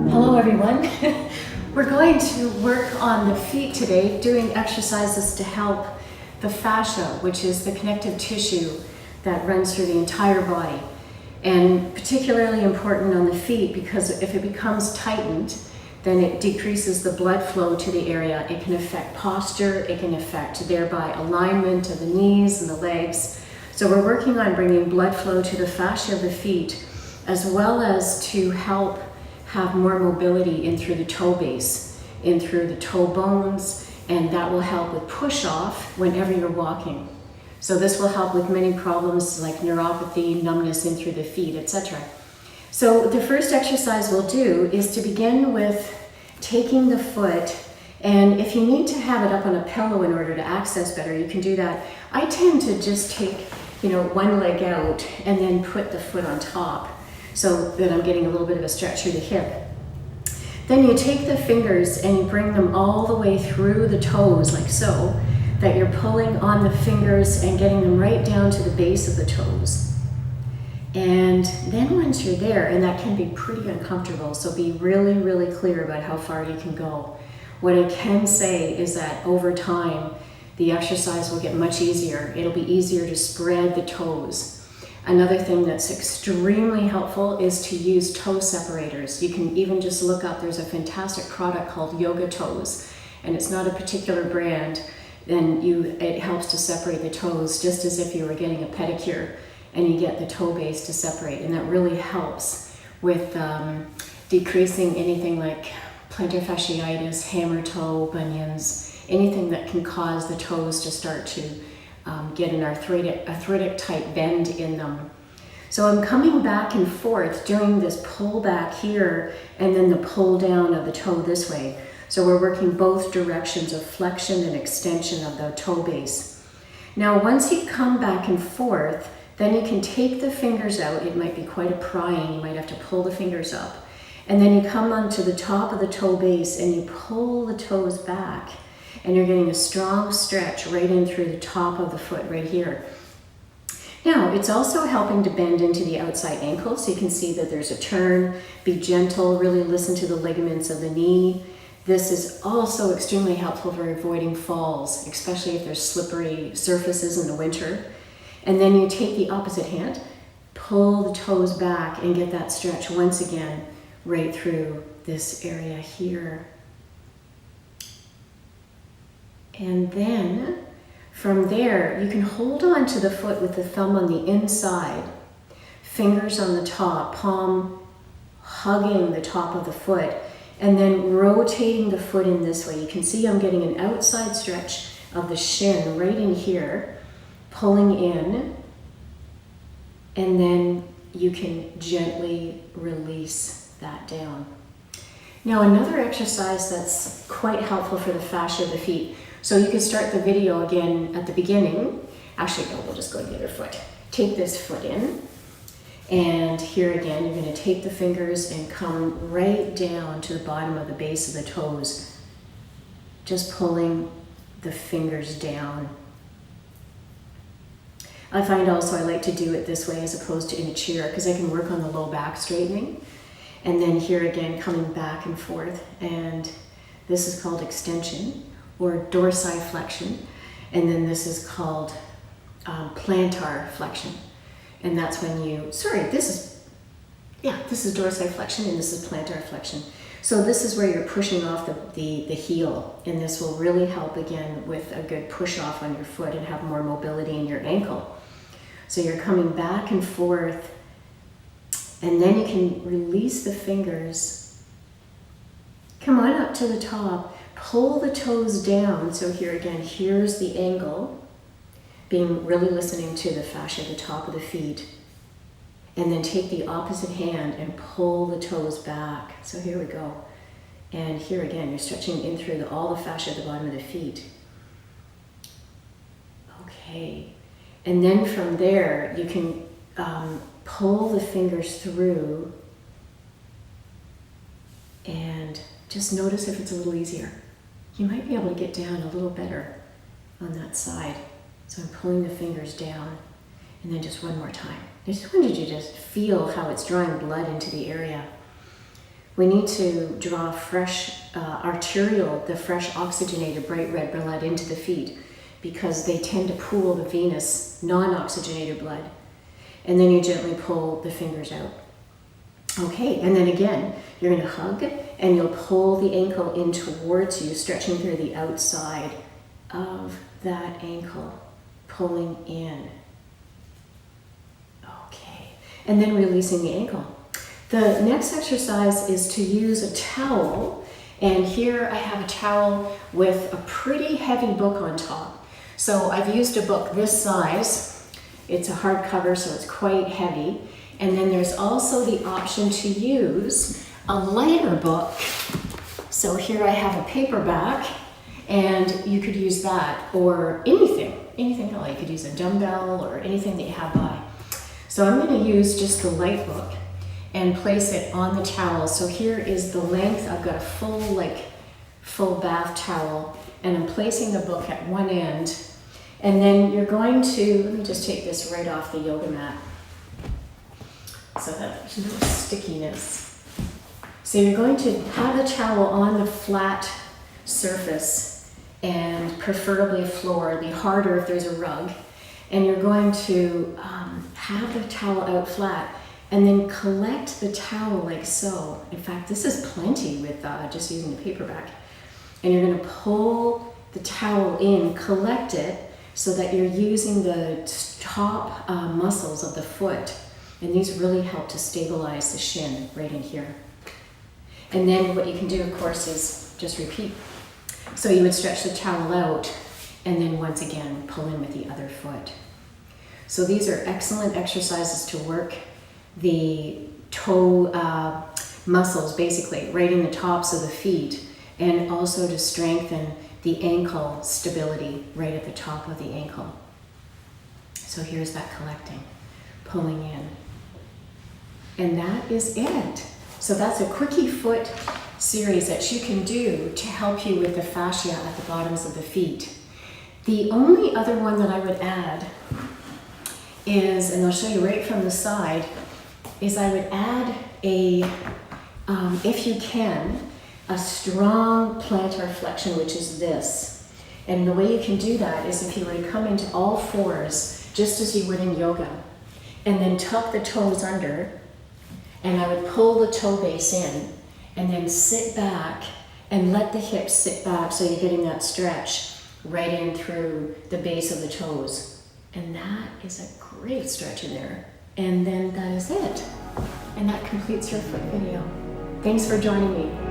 Hello everyone. We're going to work on the feet today, doing exercises to help the fascia, which is the connective tissue that runs through the entire body. And particularly important on the feet because if it becomes tightened, then it decreases the blood flow to the area. It can affect posture, it can affect thereby alignment of the knees and the legs. So we're working on bringing blood flow to the fascia of the feet, as well as to help have more mobility in through the toe base, in through the toe bones, and that will help with push off whenever you're walking. So this will help with many problems like neuropathy, numbness in through the feet, etc. So the first exercise we'll do is to begin with taking the foot, and if you need to have it up on a pillow in order to access better, you can do that. I tend to just take, one leg out and then put the foot on top, so that I'm getting a little bit of a stretch through the hip. Then you take the fingers and you bring them all the way through the toes, like so, that you're pulling on the fingers and getting them right down to the base of the toes. And then once you're there, and that can be pretty uncomfortable, so be really, really clear about how far you can go. What I can say is that over time, the exercise will get much easier. It'll be easier to spread the toes. Another thing that's extremely helpful is to use toe separators. You can even just look up, there's a fantastic product called Yoga Toes, and it's not a particular brand, and it helps to separate the toes just as if you were getting a pedicure, and you get the toe base to separate, and that really helps with decreasing anything like plantar fasciitis, hammer toe, bunions, anything that can cause the toes to start to get an arthritic type bend in them. So I'm coming back and forth doing this pull back here and then the pull down of the toe this way. So we're working both directions of flexion and extension of the toe base. Now once you come back and forth, then you can take the fingers out. It might be quite a prying, you might have to pull the fingers up. And then you come onto the top of the toe base and you pull the toes back. And you're getting a strong stretch right in through the top of the foot right here. Now, it's also helping to bend into the outside ankle, so you can see that there's a turn. Be gentle, really listen to the ligaments of the knee. This is also extremely helpful for avoiding falls, especially if there's slippery surfaces in the winter. And then you take the opposite hand, pull the toes back and get that stretch once again right through this area here. And then from there, you can hold on to the foot with the thumb on the inside, fingers on the top, palm hugging the top of the foot, and then rotating the foot in this way. You can see I'm getting an outside stretch of the shin right in here, pulling in, and then you can gently release that down. Now another exercise that's quite helpful for the fascia of the feet. So you can start the video again at the beginning. Actually, no, we'll just go to the other foot. Take this foot in, and here again, you're going to take the fingers and come right down to the bottom of the base of the toes, just pulling the fingers down. I find also I like to do it this way as opposed to in a chair because I can work on the low back straightening. And then here again, coming back and forth, and this is called extension or dorsiflexion, and then this is called plantar flexion, and that's when you, this is dorsiflexion and this is plantar flexion. So this is where you're pushing off the heel, and this will really help again with a good push off on your foot and have more mobility in your ankle. So you're coming back and forth, and then you can release the fingers, come on up to the top, pull the toes down. So here again, here's the angle, being really listening to the fascia at the top of the feet. And then take the opposite hand and pull the toes back. So here we go. And here again, you're stretching in through all the fascia at the bottom of the feet. Okay. And then from there, you can pull the fingers through and just notice if it's a little easier. You might be able to get down a little better on that side. So I'm pulling the fingers down, and then just one more time. I just wanted you to feel how it's drawing blood into the area. We need to draw fresh arterial, the fresh oxygenated bright red blood into the feet because they tend to pool the venous non-oxygenated blood. And then you gently pull the fingers out. Okay, and then again, you're going to hug and you'll pull the ankle in towards you, stretching through the outside of that ankle, pulling in. Okay, and then releasing the ankle. The next exercise is to use a towel, and here I have a towel with a pretty heavy book on top. So I've used a book this size. It's a hardcover, so it's quite heavy. And then there's also the option to use a lighter book. So here I have a paperback, and you could use that, or anything at all. You could use a dumbbell or anything that you have by. So I'm going to use just the light book and place it on the towel. So here is the length. I've got a full bath towel, and I'm placing the book at one end. And then you're going to, let me just take this right off the yoga mat so that there's no stickiness. So you're going to have the towel on the flat surface, and preferably a floor. It'd be harder if there's a rug. And you're going to have the towel out flat, and then collect the towel like so. In fact, this is plenty with just using the paperback. And you're going to pull the towel in, collect it, so that you're using the top muscles of the foot. And these really help to stabilize the shin right in here. And then what you can do, of course, is just repeat. So you would stretch the towel out, and then once again, pull in with the other foot. So these are excellent exercises to work the toe muscles, basically, right in the tops of the feet, and also to strengthen the ankle stability right at the top of the ankle. So here's that collecting, pulling in. And that is it. So that's a quickie foot series that you can do to help you with the fascia at the bottoms of the feet. The only other one that I would add is, and I'll show you right from the side, is I would add if you can, a strong plantar flexion, which is this. And the way you can do that is if you were to come into all fours, just as you would in yoga, and then tuck the toes under, and I would pull the toe base in, and then sit back and let the hips sit back so you're getting that stretch right in through the base of the toes. And that is a great stretch in there. And then that is it. And that completes your foot video. Thanks for joining me.